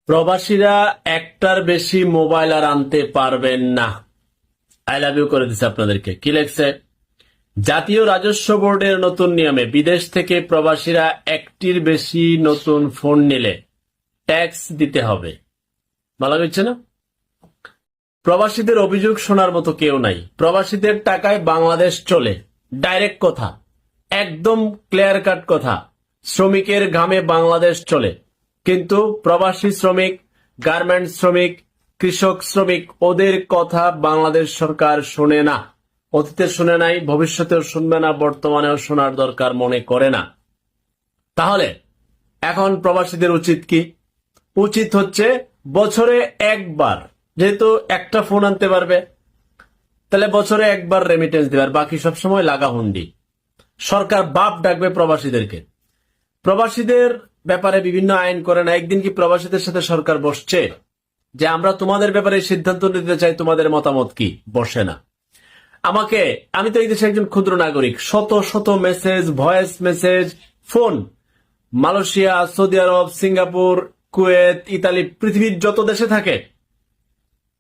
প্রবাসীরা একটার বেশি মোবাইল আর আনতে পারবেন না। আই লাভ ইউ করে দিচ্ছে আপনাদেরকে। কি লেখছে? জাতীয় রাজস্ব বোর্ডের নতুন নিয়মে বিদেশ থেকে প্রবাসীরা একটির বেশি নতুন ফোন নিলে ট্যাক্স দিতে হবে। ভালো হচ্ছে না? প্রবাসীদের অভিযোগ শোনার মতো কেউ নাই। প্রবাসীদের টাকায় বাংলাদেশ চলে, ডাইরেক্ট কথা, একদম ক্লিয়ার কাট কথা। শ্রমিকের ঘামে বাংলাদেশ চলে, কিন্তু প্রবাসী শ্রমিক, গার্মেন্টস শ্রমিক, কৃষক শ্রমিক, ওদের কথা বাংলাদেশ সরকার শোনে না। অতীতে শুনে নাই, ভবিষ্যতেও শুনবে না, বর্তমানেও শোনার দরকার মনে করে না। তাহলে এখন প্রবাসীদের উচিত কি? উচিত হচ্ছে বছরে একবার, যেহেতু একটা ফোন আনতে পারবে, তাহলে বছরে একবার রেমিটেন্স দেবে, আর বাকি সব সময় লাগা হুন্ডি। সরকার বাপ ডাকবে প্রবাসীদেরকে। প্রবাসীদের ব্যাপারে বিভিন্ন আইন করে না। একদিন কি প্রবাসীদের সাথে সরকার বসছে যে আমরা তোমাদের ব্যাপারে সিদ্ধান্ত নিতে চাই, তোমাদের মতামত কি? বসে না। আমি তো এই দেশে একজন ক্ষুদ্র নাগরিক, শত শত message, voice message, phone, Malaysia, Saudi Arab, Singapore, Kuwait, Italy, পৃথিবীর যত দেশে থাকে,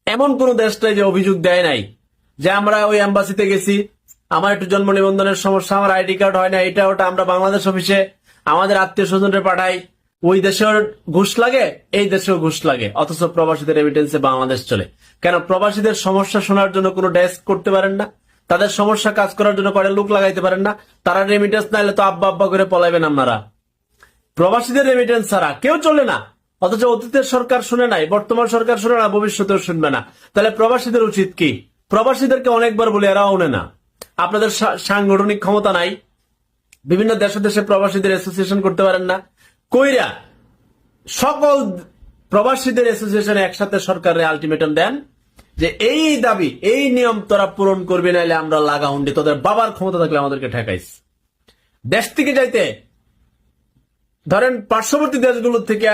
এমন কোন দেশটাই যে অভিযোগ দেয় নাই যে আমরা ওই এম্বাসিতে গেছি, আমার একটু জন্ম নিবন্ধনের সমস্যা, আমার আইডি কার্ড হয় না, এটা ওটা, আমরা বাংলাদেশ অফিসে আমাদের আত্মীয় স্বজনরে পাঠাই, ওই দেশেও ঘুষ লাগে, এই দেশেও ঘুষ লাগে, অথচ প্রবাসীদের রেমিটেন্সে বাংলাদেশ চলে। কেন? প্রবাসীদের সমস্যা শোনার জন্য কোনো ডেস্ক করতে পারেন না, তাদের সমস্যা কাজ করার জন্য কয়টা লোক লাগাইতে পারেন না। তারা রেমিটেন্স না এলে তো আব্বা আব্বা করে পলাইবেন আপনারা। প্রবাসীদের রেমিটেন্স ছাড়া কেউ চলে না, অথচ অতীতের সরকার শুনে নাই, বর্তমান সরকার শুনে না, ভবিষ্যতেও শুনবে না। তাহলে প্রবাসীদের উচিত কি? প্রবাসীদেরকে অনেকবার বলে এরাও ওনে না। আপনাদের সাংগঠনিক ক্ষমতা নাই, বিভিন্ন দেশে দেশে প্রবাসীদের অ্যাসোসিয়েশন করতে পারেন না, কইরা সকল প্রবাসীদের অ্যাসোসিয়েশনে একসাথে সরকারের আলটিমেটাম দেন যে এই দাবি, এই নিয়ম তোরা পূরণ করবি, নাইলে আমরা লাগা হুন্ডি। তোদের বাবার ক্ষমতা থাকলে আমাদেরকে ঠেকাইস। দেশ থেকে যাইতে ধরেন পার্শ্ববর্তী দেশগুলো থেকে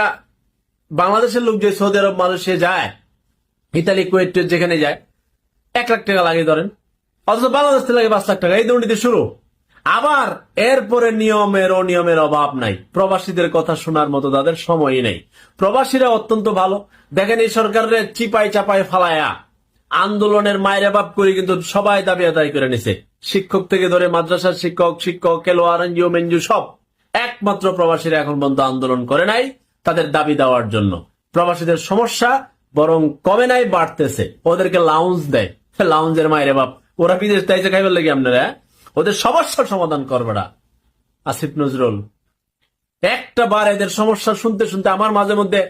বাংলাদেশের লোক যে সৌদি আরব, মালয়েশিয়া যায়, ইতালি, কুয়েত, যেখানে যায়, 1 লাখ টাকা লাগে ধরেন, অথচ বাংলাদেশ থেকে লাগে 5 লাখ টাকা। এই দুর্নীতি শুরু। আবার এরপরে নিয়মের অনিয়মের অভাব নাই। প্রবাসীদের কথা শোনার মতো তাদের সময়ই নেই। প্রবাসীরা অত্যন্ত ভালো। দেখেন, এই সরকারের চিপাই চাপাই ফালায়া আন্দোলনের মায়ের বাপ করে কিন্তু সবাই দাবি আদায় করে নিছে। শিক্ষক থেকে ধরে মাদ্রাসার শিক্ষক, খেলোয়াড়, এনজিও মেনজিও সব। একমাত্র প্রবাসীরা এখন পর্যন্ত আন্দোলন করে নাই তাদের দাবি দেওয়ার জন্য। প্রবাসীদের সমস্যা বরং কমে নাই, বাড়তেছে। ওদেরকে লাউঞ্জ দেয়, লাউঞ্জের মায়ের বাপ। ওরা বিদেশ চাইছে খাইবার লাগে আপনারা, ওদের সমস্যার সমাধান করবে না। আসিফ নজরুল একটা বার এদের সমস্যা শুনতে শুনতে আমার মাঝে মধ্যে